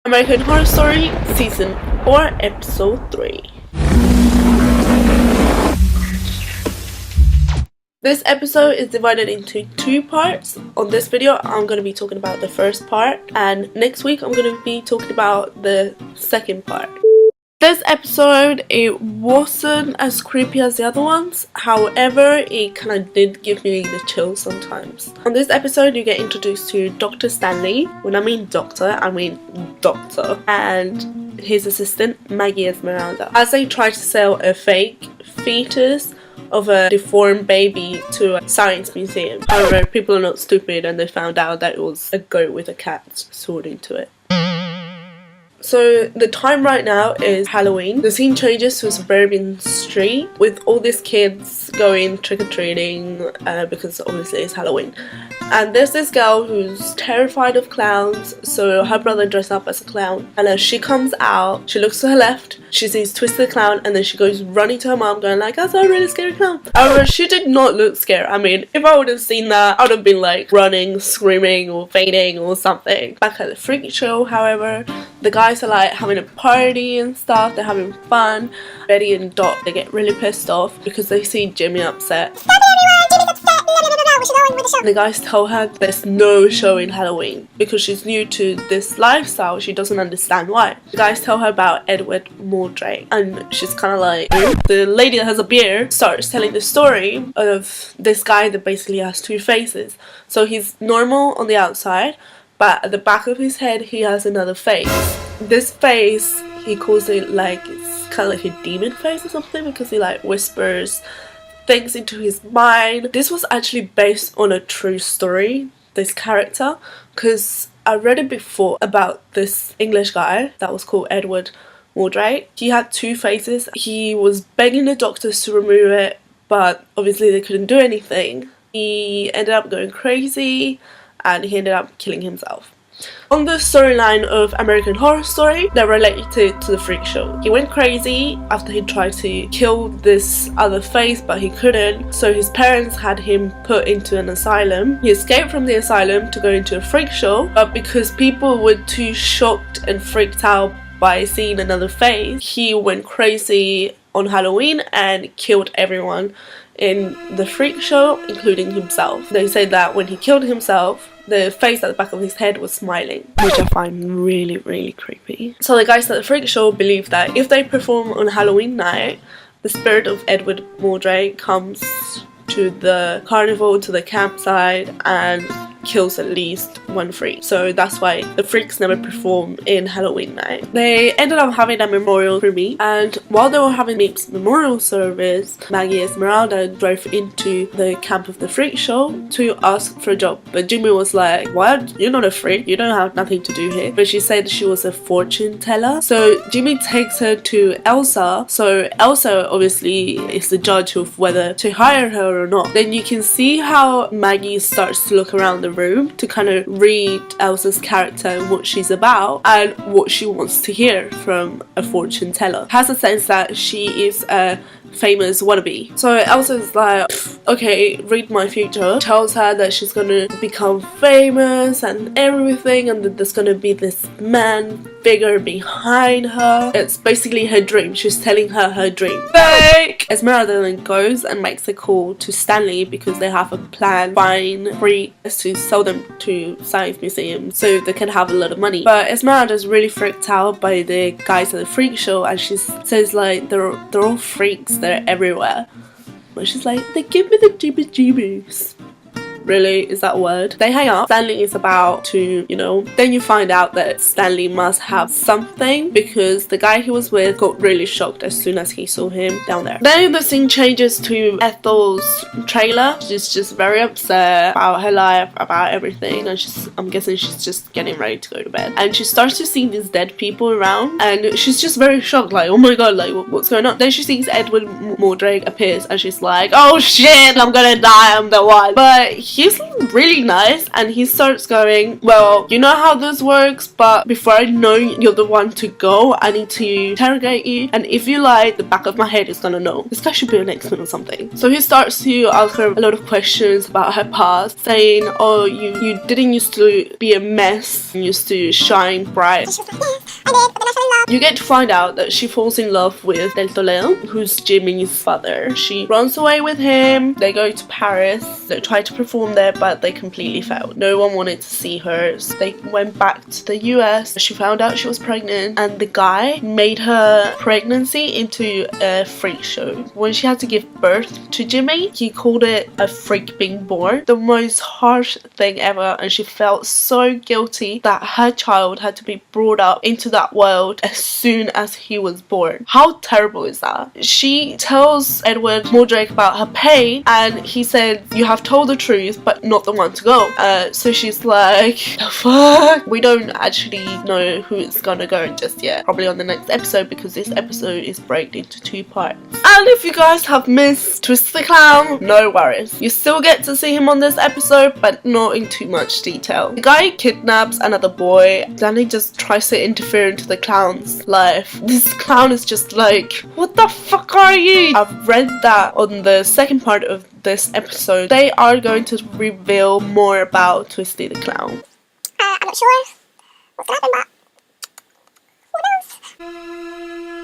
American Horror Story Season 4 Episode 3. This episode is divided into 2 parts. On this video I'm going to be talking about the first part, and next week I'm going to be talking about the second part. This episode, it wasn't as creepy as the other ones, however it kind of did give me the chills sometimes. On this episode you get introduced to Dr. Stanley. When I mean doctor, I mean doctor, and his assistant Maggie Esmeralda, as they try to sell a fake fetus of a deformed baby to a science museum. However, people are not stupid and they found out that it was a goat with a cat sword into it. So the time right now is Halloween. The scene changes to a suburban street with all these kids going trick-or-treating because obviously it's Halloween. And there's this girl who's terrified of clowns, so her brother dressed up as a clown. And as she comes out, she looks to her left, she sees Twisty the clown, and then she goes running to her mom going like, "That's a really scary clown." However, she did not look scared. I mean, if I would have seen that, I would have been like running, screaming, or fainting or something. Back at the freak show, however, the guys are like having a party and stuff, they're having fun. Betty and Dot, they get really pissed off because they see Jimmy upset. The guys tell her there's no show in Halloween because she's new to this lifestyle, she doesn't understand why. The guys tell her about Edward Mordrake and she's kind of like, the lady that has a beard starts telling the story of this guy that basically has 2 faces. So he's normal on the outside, but at the back of his head he has another face. This face, he calls it like, it's kind of like a demon face or something because he like whispers things into his mind. This was actually based on a true story, this character, because I read it before about this English guy that was called Edward Mordrake. He had 2 faces. He was begging the doctors to remove it, but obviously they couldn't do anything. He ended up going crazy and he ended up killing himself. On the storyline of American Horror Story, they're related to the freak show. He went crazy after he tried to kill this other face, but he couldn't, so his parents had him put into an asylum. He escaped from the asylum to go into a freak show, but because people were too shocked and freaked out by seeing another face, he went crazy on Halloween and killed everyone in the freak show, including himself. They say that when he killed himself, the face at the back of his head was smiling, which I find really, really creepy. So the guys at the freak show believe that if they perform on Halloween night, the spirit of Edward Mordrake comes to the carnival, to the campsite, and kills at least 1 freak. So that's why the freaks never perform in Halloween night. They ended up having a memorial for me, and while they were having Meep's memorial service, Maggie Esmeralda drove into the camp of the freak show to ask for a job. But Jimmy was like, "What? You're not a freak, you don't have nothing to do here." But she said she was a fortune teller. So Jimmy takes her to Elsa. So Elsa obviously is the judge of whether to hire her or not. Then you can see how Maggie starts to look around the room to kind of read Elsa's character and what she's about and what she wants to hear from a fortune teller. Has a sense that she is a famous wannabe. So Elsa's like, "Okay, read my future." Tells her that she's gonna become famous and everything, and that there's gonna be this man figure behind her. It's basically her dream. She's telling her her dream. Fake! Esmeralda then goes and makes a call to Stanley because they have a plan buying freaks to sell them to science museums so they can have a lot of money. But Esmeralda's really freaked out by the guys at the freak show, and she says like, they're all freaks, they're everywhere. But she's like, "They give me the jeebies." Really? Is that a word? They hang up. Stanley is about to, then you find out that Stanley must have something because the guy he was with got really shocked as soon as he saw him down there. Then the scene changes to Ethel's trailer. She's just very upset about her life, about everything, and I'm guessing she's just getting ready to go to bed. And she starts to see these dead people around, and she's just very shocked, like, "Oh my god, like what's going on?" Then she sees Edward Mordrake appears and she's like, oh shit, I'm gonna die, I'm the one. But he's really nice and he starts going, well, you know how this works, but before I know you're the one to go, I need to interrogate you, and if you lie, the back of my head is gonna know. This guy should be an X-Men or something. So he starts to ask her a lot of questions about her past, saying, oh, you didn't used to be a mess, you used to shine bright. You get to find out that she falls in love with Del Toledo, who's Jimmy's father. She runs away with him, they go to Paris, they try to perform there, but they completely failed. No one wanted to see her, so they went back to the US. She found out she was pregnant, and the guy made her pregnancy into a freak show. When she had to give birth to Jimmy, he called it a freak being born. The most harsh thing ever, and she felt so guilty that her child had to be brought up into that world as soon as he was born. How terrible is that? She tells Edward Mordrake about her pain, and he said, you have told the truth but not the one to go. So she's like, the fuck? We don't actually know who it's gonna go just yet, probably on the next episode, because this episode is broken into 2 parts. And if you guys have missed Twisty the Clown, no worries, you still get to see him on this episode, but not in too much detail. The guy kidnaps another boy. Stanley just tries to interfere into the clown's life. This clown is just like, what the fuck are you? I've read that on the second part of this episode they are going to reveal more about Twisty the Clown. I'm not sure what's gonna happen, but who knows?